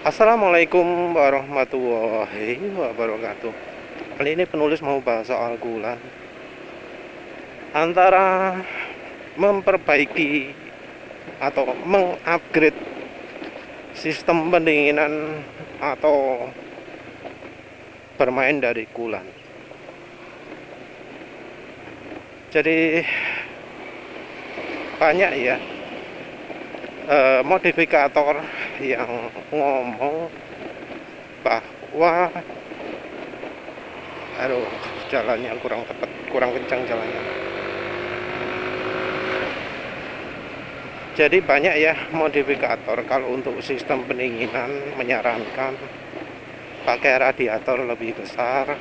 Assalamualaikum warahmatullahi wabarakatuh. Kali ini penulis mau bahas soal gula. Antara memperbaiki atau mengupgrade sistem pendinginan atau bermain dari kulan. Jadi banyak ya modifikator yang ngomong bahwa jalannya kurang tepat, kurang kencang jalannya. Jadi banyak ya modifikator kalau untuk sistem pendinginan menyarankan pakai radiator lebih besar,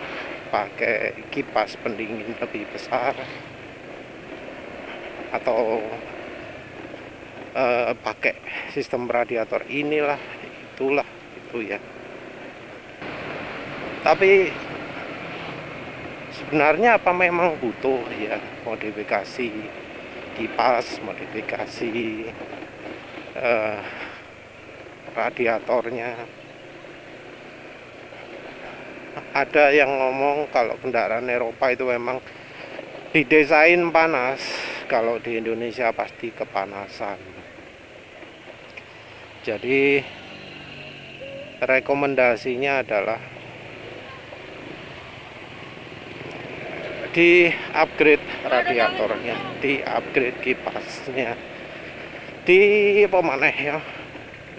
pakai kipas pendingin lebih besar, atau pakai sistem radiator inilah itulah itu ya. Tapi sebenarnya apa memang butuh ya modifikasi kipas, modifikasi radiatornya? Ada yang ngomong kalau kendaraan Eropa itu memang didesain panas, kalau di Indonesia pasti kepanasan. Jadi rekomendasinya adalah di upgrade radiatornya, di upgrade kipasnya, di apa maneh ya,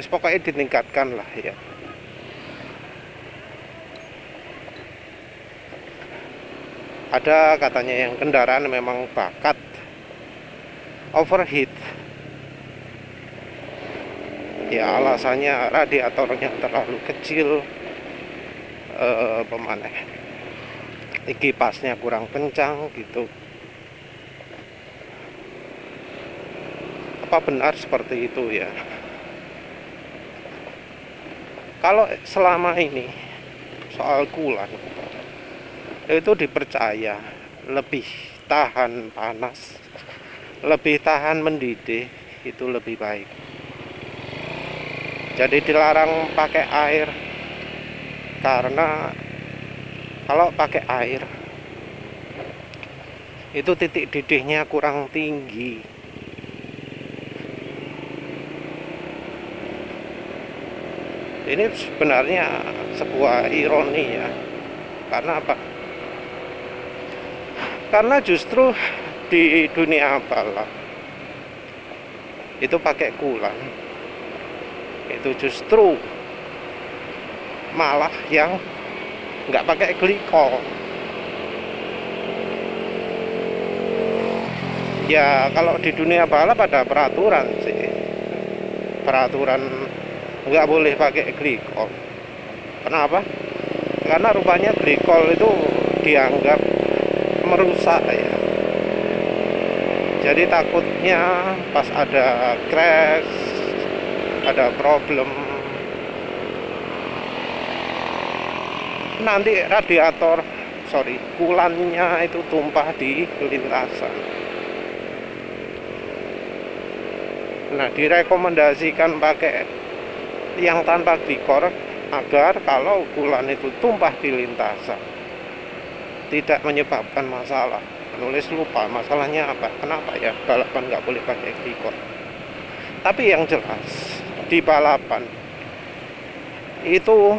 pokoknya ditingkatkan lah ya. Ada katanya yang kendaraan memang bakat overheat ya, alasannya radiatornya terlalu kecil, pemaneh kipasnya kurang kencang gitu. Apa benar seperti itu ya? Kalau selama ini soal kulan itu dipercaya lebih tahan panas, lebih tahan mendidih, itu lebih baik. Jadi dilarang pakai air, karena kalau pakai air itu titik didihnya kurang tinggi. Ini sebenarnya sebuah ironi ya. Karena apa? Karena justru di dunia balap itu pakai kulan, itu justru malah yang nggak pakai glikol. Ya kalau di dunia balap ada peraturan sih, peraturan nggak boleh pakai glikol. Kenapa? Karena rupanya glikol itu dianggap merusak ya. Jadi takutnya pas ada crash, ada problem, nanti kulannya itu tumpah di lintasan. Nah, direkomendasikan pakai yang tanpa glikol agar kalau kulan itu tumpah di lintasan tidak menyebabkan masalah. Penulis lupa masalahnya apa, kenapa ya balapan nggak boleh pakai glikol. Tapi yang jelas di balapan itu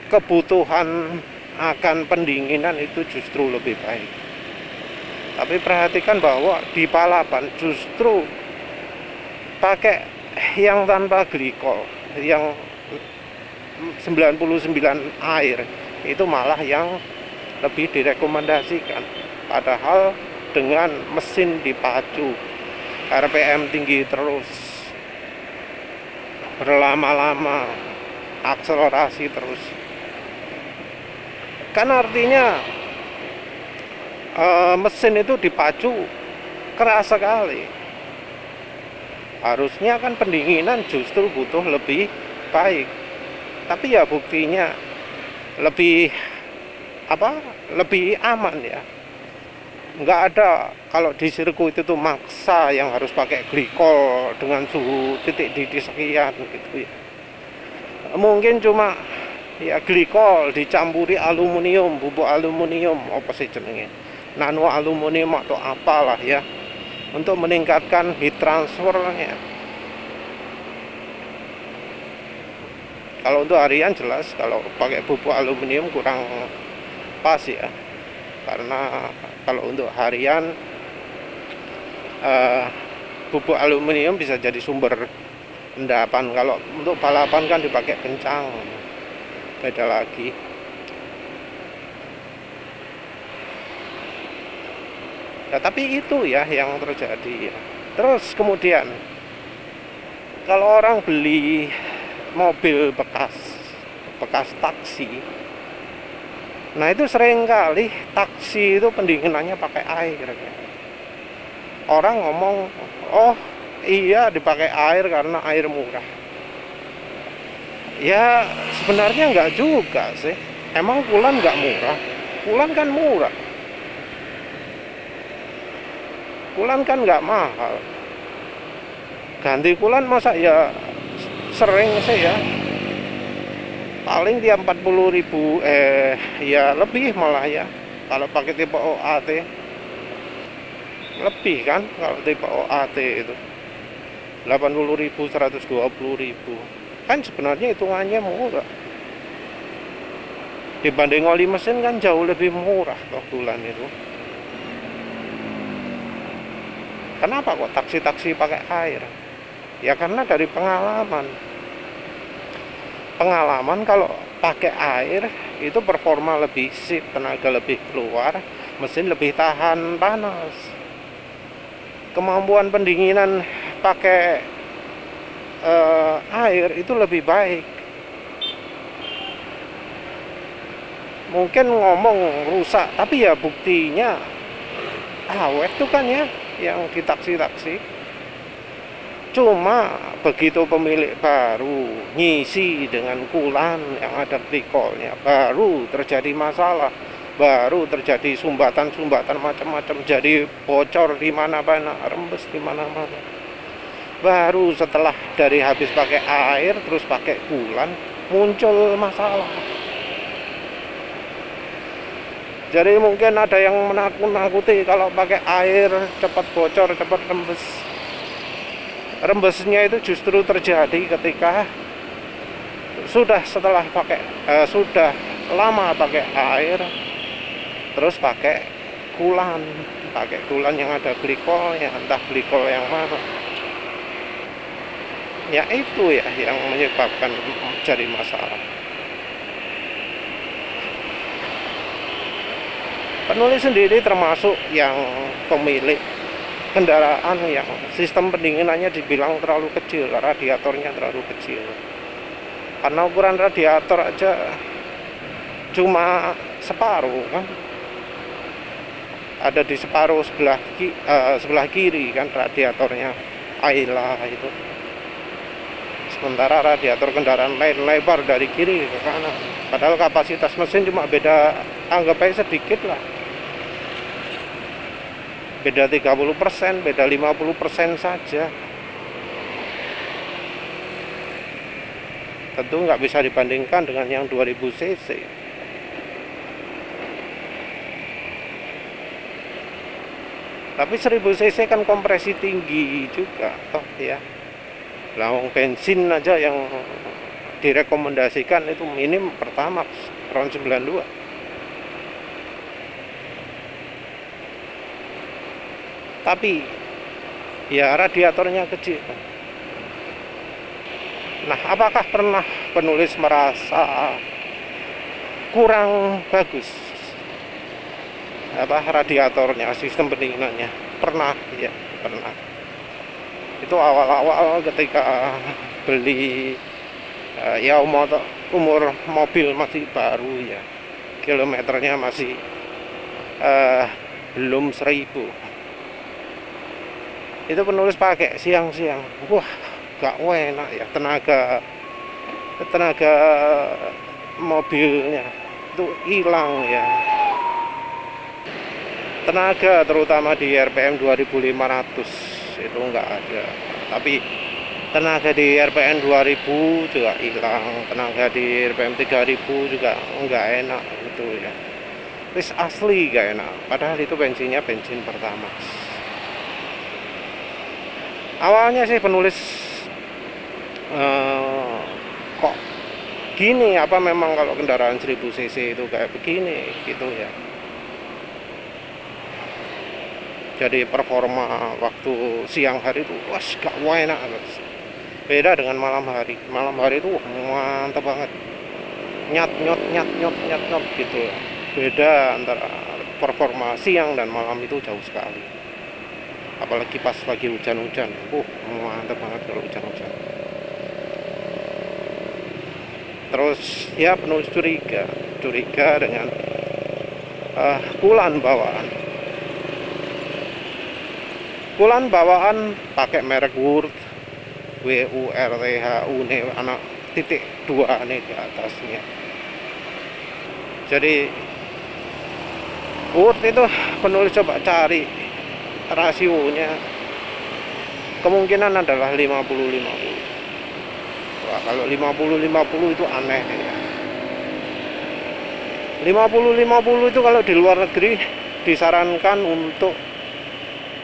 kebutuhan akan pendinginan itu justru lebih baik. Tapi perhatikan bahwa di balapan justru pakai yang tanpa glikol, yang 99 air, itu malah yang lebih direkomendasikan. Padahal dengan mesin dipacu, RPM tinggi terus, berlama-lama, akselerasi terus, kan artinya mesin itu dipacu keras sekali. Harusnya kan pendinginan justru butuh lebih baik, tapi ya buktinya lebih lebih aman ya. Nggak ada kalau di sirkuit itu maksa yang harus pakai glikol dengan suhu titik didih sekian gitu ya. mungkin cuma ya glikol dicampuri aluminium, bubuk aluminium apa sih jenenge, nano aluminium atau apalah ya, untuk meningkatkan heat transfernya. Kalau untuk harian jelas kalau pakai bubuk aluminium kurang pas ya, karena kalau untuk harian bubuk aluminium bisa jadi sumber endapan. Kalau untuk balapan kan dipakai kencang, beda lagi. Ya, tapi itu ya yang terjadi ya. Terus kemudian kalau orang beli mobil bekas taksi, nah itu sering kali taksi itu pendinginannya pakai air. Orang ngomong, oh iya dipakai air karena air murah. Ya sebenarnya nggak juga sih. Emang Pulan nggak murah? Pulan kan murah. Pulan kan nggak mahal. Ganti Pulan masa ya sering sih ya, paling dia 40.000, ya lebih malah ya kalau pakai tipe OAT, lebih kan kalau tipe OAT itu 80.000, 120.000 kan sebenarnya hitungannya murah. Dibanding oli mesin kan jauh lebih murah toh Pulan itu. Kenapa kok taksi-taksi pakai air? Ya karena dari pengalaman kalau pakai air itu performa lebih sip, tenaga lebih keluar, mesin lebih tahan panas. Kemampuan pendinginan pakai air itu lebih baik. Mungkin ngomong rusak, tapi ya buktinya awet tuh kan ya yang di taksi-taksi. Cuma begitu pemilik baru ngisi dengan kulan yang ada glikolnya, baru terjadi masalah, baru terjadi sumbatan-sumbatan macam-macam, jadi bocor di mana-mana, rembes di mana-mana. Baru setelah dari habis pakai air terus pakai kulan muncul masalah. Jadi mungkin ada yang menakut-nakuti kalau pakai air cepat bocor, cepat rembes. Rembesnya itu justru terjadi ketika sudah lama pakai air terus pakai kulan yang ada glikolnya, entah glikol yang mana. Ya itu ya yang menyebabkan jadi masalah. Penulis sendiri termasuk yang pemilik kendaraan yang sistem pendinginannya dibilang terlalu kecil, radiatornya terlalu kecil. Karena ukuran radiator aja cuma separuh kan, ada di separuh sebelah kiri kan radiatornya Ayla itu. Sementara radiator kendaraan lain lebar dari kiri ke kanan. Padahal kapasitas mesin cuma beda, anggap aja sedikit lah. Beda 30%, beda 50% saja. Tentu nggak bisa dibandingkan dengan yang 2000 cc. Tapi 1000 cc kan kompresi tinggi juga toh ya. Lawang bensin aja yang direkomendasikan itu minim Pertamax Ron 92. Tapi ya radiatornya kecil. Nah, apakah pernah penulis merasa kurang bagus radiatornya, sistem pendinginannya? Pernah ya, pernah. Itu awal-awal ketika beli ya umur mobil masih baru ya, kilometernya masih belum 1000. Itu penulis pakai siang-siang, wah gak enak ya, tenaga mobilnya itu hilang ya, tenaga terutama di RPM 2500 itu enggak ada. Tapi tenaga di RPM 2000 juga hilang, tenaga di RPM 3000 juga nggak enak gitu ya. Wis asli gak enak, padahal itu bensinnya bensin Pertamax. Awalnya sih penulis kok gini, apa memang kalau kendaraan 1000 cc itu kayak begini gitu ya. Jadi performa waktu siang hari itu was gak enak, beda dengan malam hari. Malam hari itu mantap banget, nyat nyot gitu ya. Beda antara performa siang dan malam itu jauh sekali, apalagi pas lagi hujan-hujan. Mantap banget kalau hujan-hujan. Terus ya penulis curiga dengan kulan bawaan pakai merek Wurth, WURTH, nih anak titik 2 nih di atasnya. Jadi Wurth itu penulis coba cari rasionya, kemungkinan adalah 50-50. Wah, kalau 50-50 itu aneh ya. 50-50 itu kalau di luar negeri disarankan untuk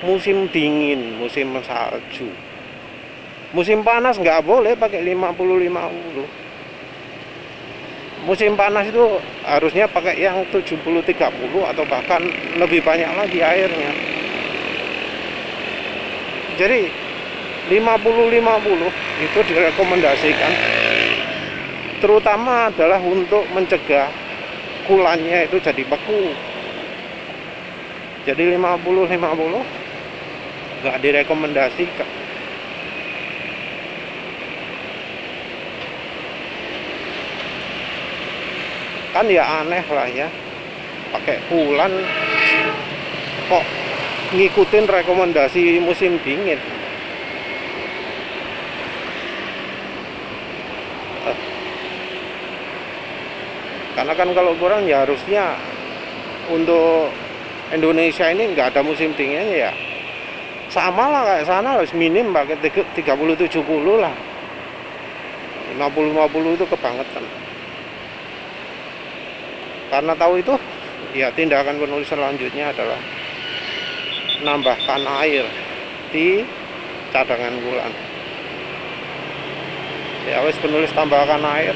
musim dingin, musim salju. Musim panas nggak boleh pakai 50-50. Musim panas itu harusnya pakai yang 70-30 atau bahkan lebih banyak lagi airnya. Jadi 50-50 itu direkomendasikan, terutama adalah untuk mencegah kulannya itu jadi beku. Jadi 50-50 nggak direkomendasikan. Kan ya aneh lah ya, pakai kulan kok ngikutin rekomendasi musim dingin. Karena kan kalau kurang ya harusnya untuk Indonesia ini nggak ada musim dinginnya ya. Sama lah kayak sana, harus minim pakai 30-70 lah. 50-50 itu kebangetan. Karena tahu itu, ya tindakan penulis selanjutnya adalah nambahkan air di cadangan kulan. Ya wis penulis tambahkan air,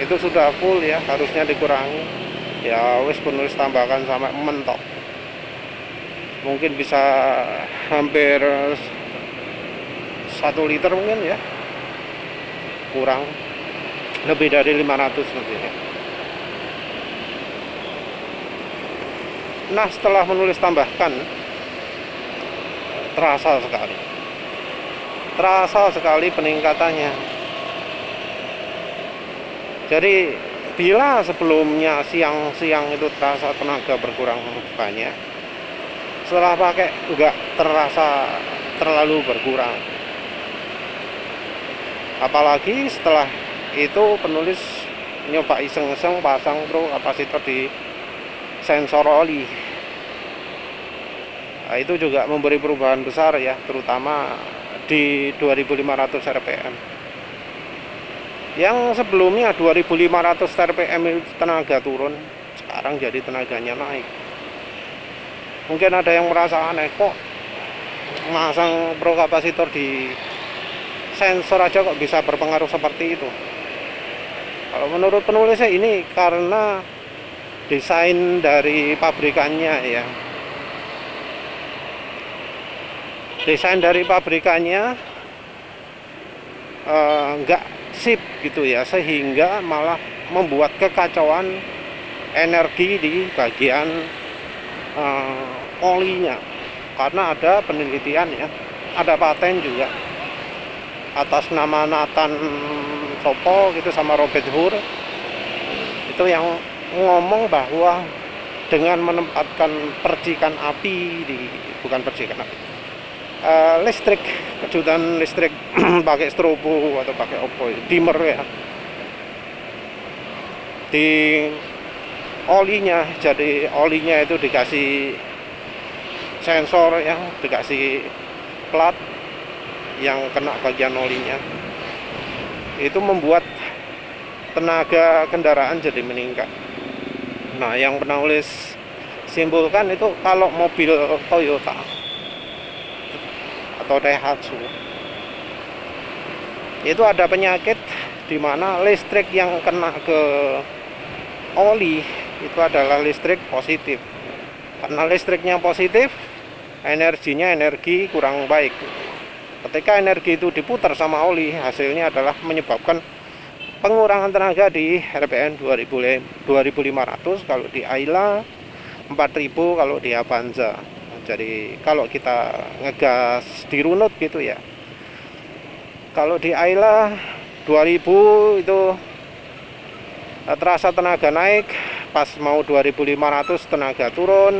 itu sudah full ya, harusnya dikurangi. Ya wis penulis tambahkan sampai mentok. Mungkin bisa hampir 1 liter mungkin ya, kurang, lebih dari 500 mungkin ya. Nah setelah menulis tambahkan, terasa sekali peningkatannya. Jadi bila sebelumnya siang-siang itu terasa tenaga berkurang banyak, setelah pakai enggak terasa terlalu berkurang. Apalagi setelah itu penulis nyoba iseng-iseng pasang pro kapasitor di sensor oli. Nah, itu juga memberi perubahan besar ya, terutama di 2500 rpm. Yang sebelumnya 2500 rpm itu tenaga turun, sekarang jadi tenaganya naik. Mungkin ada yang merasa aneh, kok masang pro kapasitor di sensor aja kok bisa berpengaruh seperti itu. Kalau menurut penulisnya ini karena desain dari pabrikannya ya. Desain dari pabrikannya nggak sip gitu ya, sehingga malah membuat kekacauan energi di bagian olinya. Karena ada penelitian ya, ada paten juga atas nama Nathan Sopo gitu sama Robert Hur, itu yang ngomong bahwa dengan menempatkan percikan api listrik, kejutan listrik pakai strobo atau pakai dimmer ya di olinya, jadi olinya itu dikasih sensor ya, dikasih plat, yang kena bagian olinya, itu membuat tenaga kendaraan jadi meningkat. Nah, yang penulis simpulkan itu kalau mobil Toyota atau Daihatsu itu ada penyakit di mana listrik yang kena ke oli itu adalah listrik positif. Karena listriknya positif, energinya energi kurang baik. Ketika energi itu diputar sama oli, hasilnya adalah menyebabkan pengurangan tenaga di RPM 2500 kalau di Ayla, 4000 kalau di Avanza. Jadi kalau kita ngegas di runut gitu ya, kalau di Ayla 2000 itu terasa tenaga naik, pas mau 2500 tenaga turun,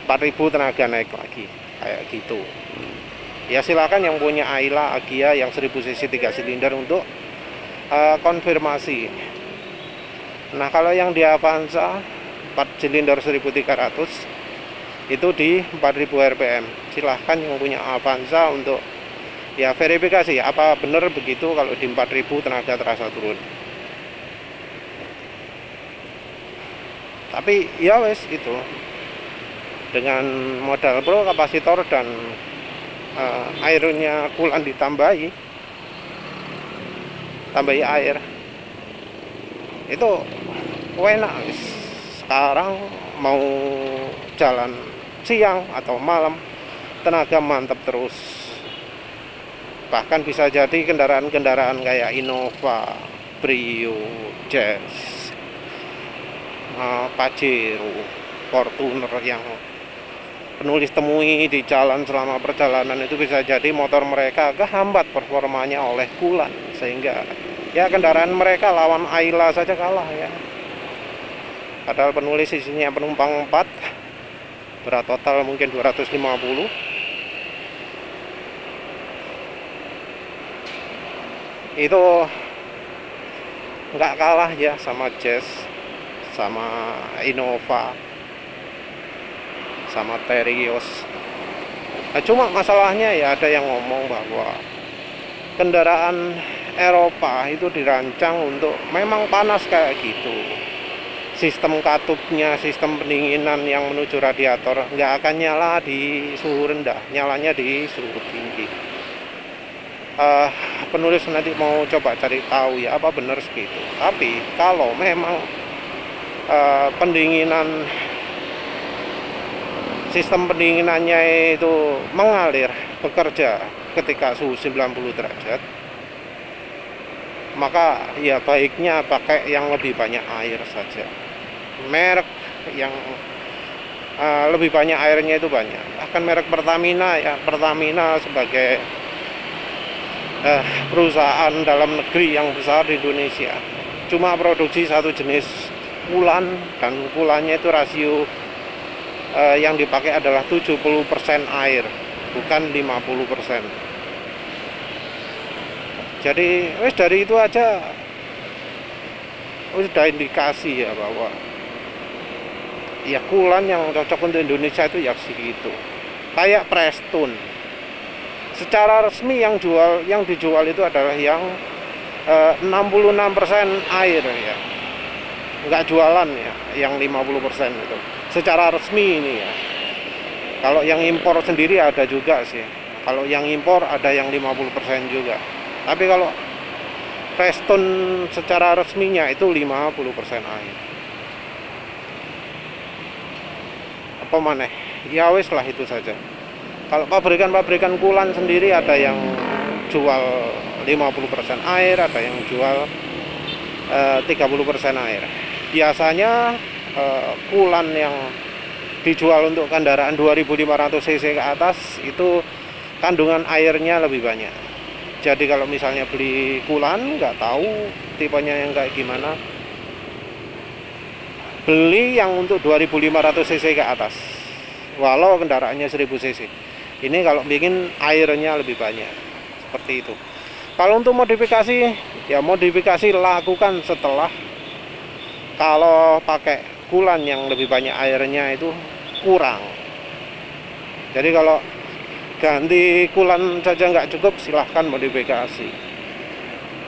4000 tenaga naik lagi, kayak gitu. Ya silakan yang punya Ayla, Agia yang 1000 cc 3 silinder untuk konfirmasi. Nah, kalau yang di Avanza 4 silinder 1300 itu di 4000 rpm. Silahkan yang punya Avanza untuk ya verifikasi apa benar begitu kalau di 4000 tenaga terasa turun. Tapi ya wes itu dengan modal pro kapasitor dan airnya kulan ditambahi air itu enak. Sekarang mau jalan siang atau malam tenaga mantap terus. Bahkan bisa jadi kendaraan-kendaraan kayak Innova, Brio, Jazz, Pajero, Fortuner yang penulis temui di jalan selama perjalanan itu bisa jadi motor mereka kehambat performanya oleh kulan, sehingga ya kendaraan mereka lawan Ayla saja kalah ya. Padahal penulis isinya penumpang 4, berat total mungkin 250. Itu nggak kalah ya sama Jazz, sama Innova, sama Terios. Nah, cuma masalahnya ya ada yang ngomong bahwa kendaraan Eropa itu dirancang untuk memang panas kayak gitu. Sistem katupnya, sistem pendinginan yang menuju radiator nggak akan nyala di suhu rendah, nyalanya di suhu tinggi. Penulis nanti mau coba cari tahu ya apa benar segitu. Tapi kalau memang pendinginan, sistem pendinginannya itu mengalir bekerja ketika suhu 90 derajat, maka ya baiknya pakai yang lebih banyak air saja. Merek yang lebih banyak airnya itu banyak. Bahkan merek Pertamina ya, Pertamina sebagai perusahaan dalam negeri yang besar di Indonesia cuma produksi satu jenis kulan, dan kulannya itu rasio yang dipakai adalah 70% air, bukan 50%. Jadi wes dari itu aja udah indikasi ya bahwa ya kulan yang cocok untuk Indonesia itu ya segitu. Kayak Prestone, secara resmi yang dijual itu adalah yang 66% air ya, nggak jualan ya yang 50% itu secara resmi ini ya. Kalau yang impor sendiri ada juga sih, kalau yang impor ada yang 50% juga. Tapi kalau Prestone secara resminya itu 50% air. Apa maneh? Ya wis lah itu saja. Kalau pabrikan-pabrikan kulan sendiri ada yang jual 50% air, ada yang jual 30% air. Biasanya kulan yang dijual untuk kendaraan 2500 cc ke atas itu kandungan airnya lebih banyak. Jadi kalau misalnya beli kulan, nggak tahu tipenya yang kayak gimana, beli yang untuk 2500 cc ke atas walau kendaraannya 1000 cc. Ini kalau bikin airnya lebih banyak, seperti itu. Kalau untuk modifikasi, ya modifikasi lakukan setelah, kalau pakai kulan yang lebih banyak airnya itu kurang. Jadi kalau ganti kulan saja nggak cukup, silahkan modifikasi.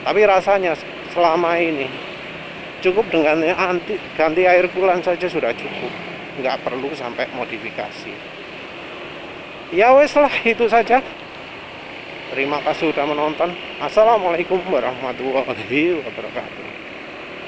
Tapi rasanya selama ini cukup dengan ganti air kulan saja sudah cukup, nggak perlu sampai modifikasi. Ya wes lah, itu saja. Terima kasih sudah menonton. Assalamualaikum warahmatullahi wabarakatuh.